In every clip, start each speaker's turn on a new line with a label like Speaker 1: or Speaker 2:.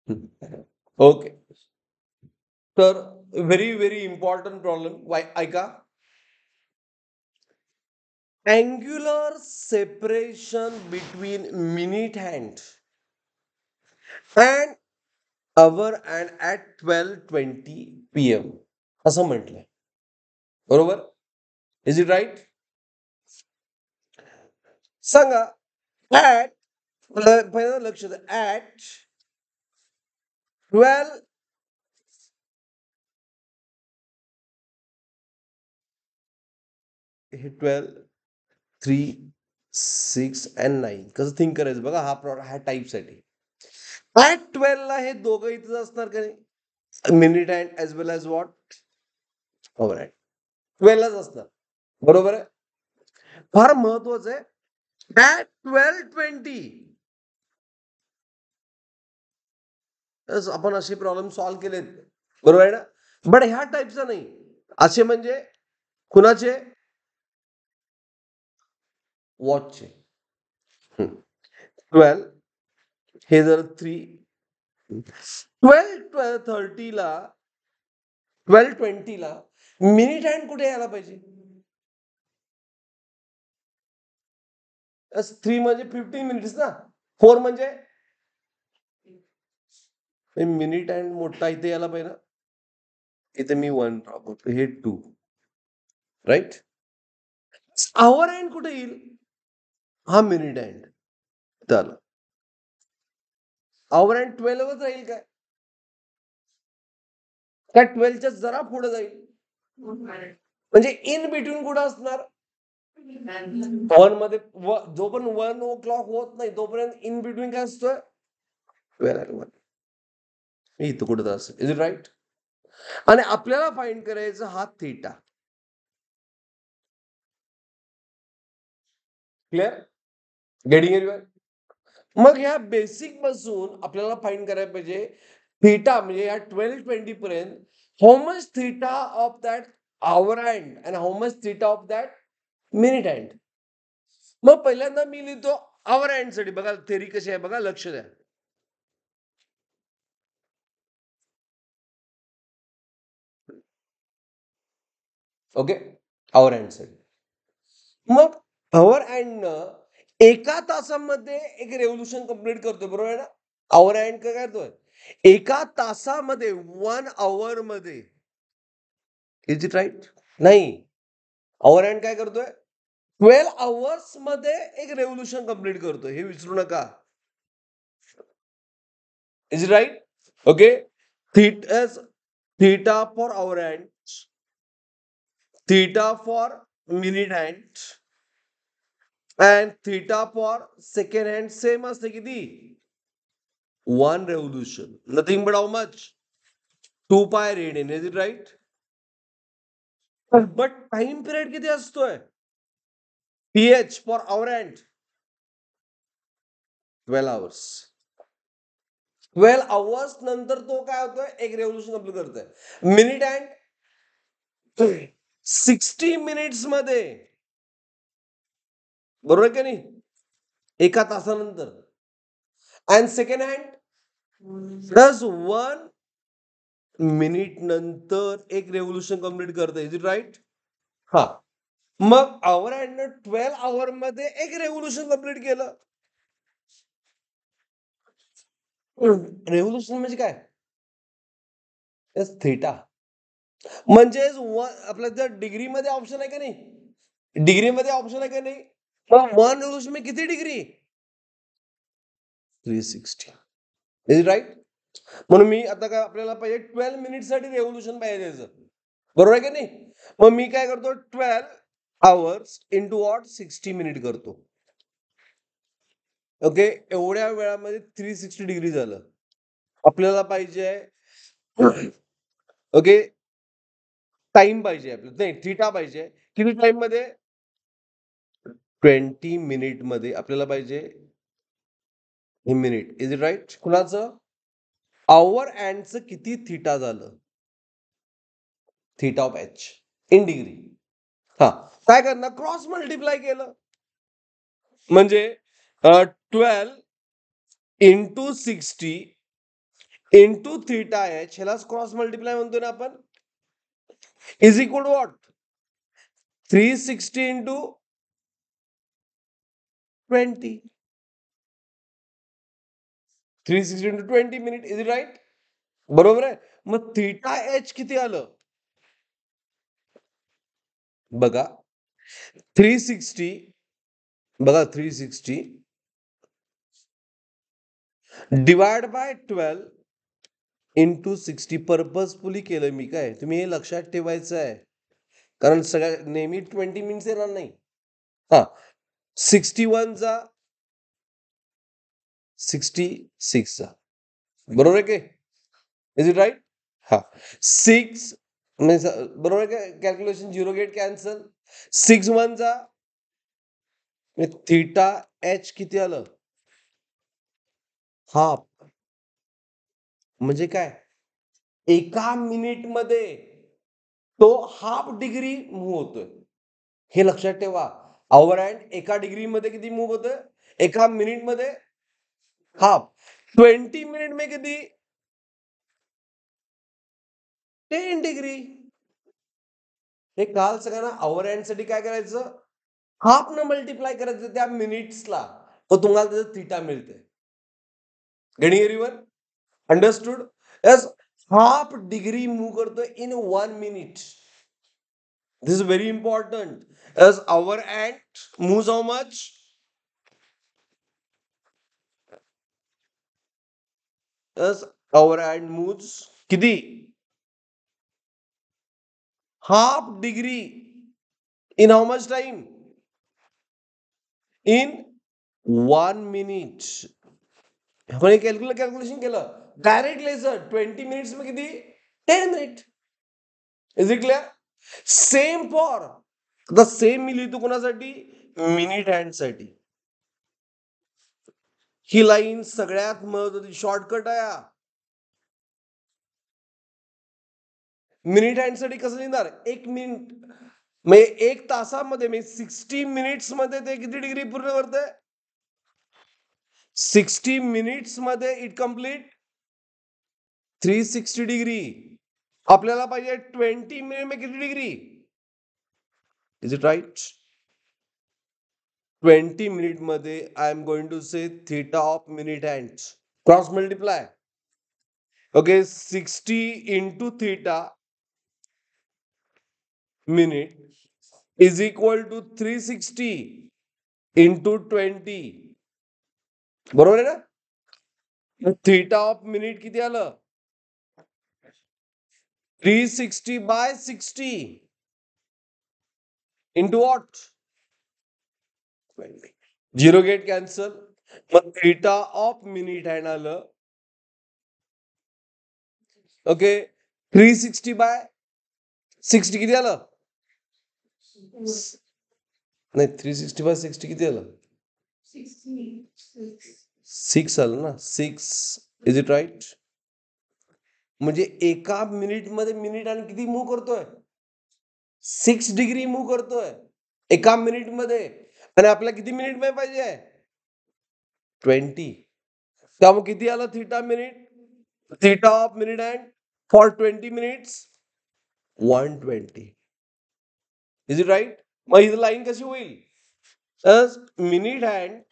Speaker 1: Okay. तर very very important problem ऐका. Angular separation between minute hand and hour hand at 12:20 PM असं म्हटलंय. बरोबर? Is it right? सांगा. ॲट पहिल्यांदा लक्ष द्या. ॲट 12 हे 12, 3, 6 अँड 9 कसं थिंक करायचं बघा ह्या टाईपसाठी. ॲट 12 ला हे दोघं इथंच असणार का नाही? Minute hand as well as what? Over hand. 12 लाच असणार. बरोबर आहे? फार महत्वाचं आहे. ॲट 12:20 आपण असे प्रॉब्लेम सॉल्व्ह केलेत. बरोबर आहे ना? बट ह्या टाईपचा नाही. असे म्हणजे कुणाचे? वॉचचे. 12 हे जर 3 12:30 ला 12:20 ला मिनिट हँड कुठे यायला पाहिजे? 3 म्हणजे 15 मिनिट्स ना. 4 म्हणजे मिनिट हँड मोठा इथे यायला पाहिजे ना. इथे मी 1 राबवतो, हे 2 राईट. आवर हँड कुठे येईल? हा मिनिट हँड झालं. आवर हँड 12 वरच राहील काय? त्या 12च्या जरा पुढे जाईल. म्हणजे इन बिटवीन कुठं असणार? 1 मध्ये जो पण 1 o'clock होत नाही तोपर्यंत इन बिटवीन काय असतोय? 12 आणि 1. इथं कुठं असेल. Is it right? आणि आपल्याला फाइंड करायचं हा थीटा. क्लिअर? Getting arrear? मग ह्या बेसिक पासून आपल्याला फाइंड करायला पाहिजे थीटा म्हणजे या 12:20 पर्यंत how much theta of that hour hand and how much theta of that minute hand. मग पहिल्यांदा मी लिहितो आवर हँड साठी. बघा थेरी कशी आहे बघा, लक्ष द्या. ओके. आवर हँड साठी. मग आवर हँड एका तासामध्ये एक रेव्होल्यूशन कंप्लीट करतोय. बरोबर आहे ना? आवर हँड काय करतोय? एका तासामध्ये 1 hour मध्ये. Is it right? नाही. आवर हँड काय करतोय? 12 hours मध्ये एक रेव्होल्यूशन कंप्लीट करतोय. हे विसरू नका. Is it right? Okay. Theta for hour hand, theta for minute hand and theta for second hand same असते किती? 1 revolution. Nothing but how much? 2 pi radian. Is it right? But time period किती असतोय? PH for hour and 12 hours. 12 hours नंतर तो काय होतोय? एक revolution complete करतोय. मिनिट हँड 60 मिनिट्स मध्ये. बरोबर की नाही? एका तासानंतर. And second hand plus 1 minute नंतर एक रेव्होल्यूशन कंप्लीट करतोय. Is it right? हा. मग आवर हँड 12 hour मध्ये एक रेव्होल्यूशन कंप्लीट केलं. रेव्होल्यूशन म्हणजे काय? थीटा. म्हणजे आपल्या जर डिग्रीमध्ये ऑप्शन आहे का नाही? डिग्रीमध्ये ऑप्शन आहे का नाही? मग 1 रेव्होल्यूशन म्हणजे किती डिग्री? 360. Is right? म्हणून मी आता काय आपल्याला पाहिजे 12 मिनिटसाठी रेव्होल्यूशन पाहिजे त्याचं. बरोबर आहे की नाही? मग मी काय करतो 12 hours इंटू वॉट 60 मिनिट करतो. ओके. एवढ्या वेळामध्ये 360 डिग्री झालं. आपल्याला पाहिजे ओके टाइम पाहिजे आपल्याला. नाही थीटा पाहिजे. किती टाइम मध्ये? 20 मिनिट मध्ये आपल्याला पाहिजे हे मिनिट. Is it right? कुणाचं? आवर अँडचं किती थीटा झालं? Theta of H in degree. हा. काय करणार? क्रॉस मल्टिप्लाय केलं म्हणजे 12 इंटू 60 इंटू थीटा एच, ह्यालाच क्रॉस मल्टिप्लाय म्हणतो ना आपण, is equal to what, 360 into 20, 360 into 20 minute, is it right? बरोबर आहे. मग थीटा एच किती आलं बघा, 360, बघा 360 डिवाइड बाय 12 इंटू 60, पर्पजफुली केलं मी, काय तुम्ही हे लक्षात ठेवायचं आहे, कारण सगळ्या नेहमी 20 मिनिट्स येणार नाही. हा, 61 जा 66 जा, बरोबर आहे की, इज इट राईट? हा, 6 बरोबर आहे का, कॅल्क्युलेशन झिरो गेट कॅन्सल, 6 1 जा थीटा एच किती आलं, हाफ. म्हणजे काय, एका मिनिट मध्ये तो हाफ डिग्री मूव्ह होतोय, हे लक्षात ठेवा. आवर हँड एका डिग्री मध्ये किती मूव्ह होतोय, एका मिनिट मध्ये हाफ. 20 मिनिट में किती, 10 डिग्री. हे काल सगळ्यांना आवर हँड साठी काय करायचं, हाफ न मल्टिप्लाय करायचं त्या मिनिट्सला, तर तुम्हाला त्याचं थीटा मिळते. Getting everyone, understood? Yes, half degree move करतोय इन 1 मिनिट. This is very important. As our ant moves how much? As our ant moves किती, half degree in how much time? In 1 minute. आपण calculation केलं direct laser 20 minutes में किती, 10 minute. Is it clear? Same for, आता same मी लिहितो कोणासाठी, minute hand साठी. ही line सगळ्यात महत्वाची शॉर्टकट आहे. मिनिट हँड साठी कसं लिहिणार, 1 मिनिट म्हणजे 1 तासामध्ये, म्हणजे 60 मिनिट्स मध्ये ते किती डिग्री पूर्ण करते, 60 मिनिट्स मध्ये इट कम्प्लीट 360 डिग्री. आपल्याला पाहिजे 20 मिनिट में किती degree, is it right? 20 minute मध्ये I am going to say theta of minute hand, cross multiply. Okay, 60 into theta minute is equal to 360 into 20, बरोबर आहे ना? थीटा ऑफ मिनिट किती आलं, 360 by 60 into what, 20. Zero get cancel, मग theta of minute hand आलं, okay, 360 by 60 किती आलं, नाही 360 बाय 60 किती आलं, 6 आलं ना, 6, इज इट राईट? म्हणजे एका मिनिट मध्ये मिनिट आणि किती मूव्ह करतोय, 6 डिग्री मूव्ह करतोय एका मिनिट मध्ये. आणि आपल्याला किती मिनिट मध्ये पाहिजे, 20. त्यामुळे किती आलं theta minute, theta of minute hand for 20 minutes 120. Is it right? मग ही लाईन कशी होईल, minute hand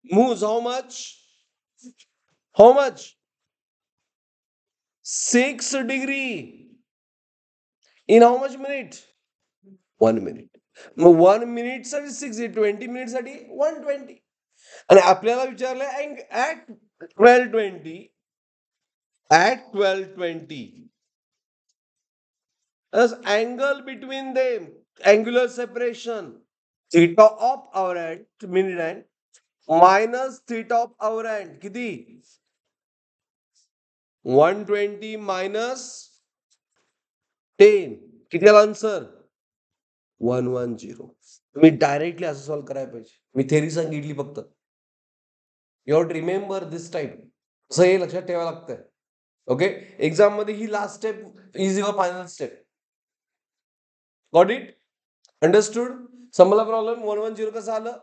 Speaker 1: moves how much 6 degree in how much minute, 1 minute. मग 1 मिनिट साठी 6, 20 मिनिट साठी 120. आणि आपल्याला विचारलंय at 1220, at 1220 angle between them, angular separation, theta of hour hand minute hand minus theta of hour hand किती, 120 minus 10, किती आला answer, 110. तुम्ही डायरेक्टली असं सॉल्व्ह करायला पाहिजे, मी थेरी सांगितली फक्त. You have to remember this type, असं हे लक्षात ठेवायला लागतंय. ओके, एक्झाम मध्ये ही last step is your final step. Got it? Understood? समजला प्रॉब्लेम 110 कसं आलं?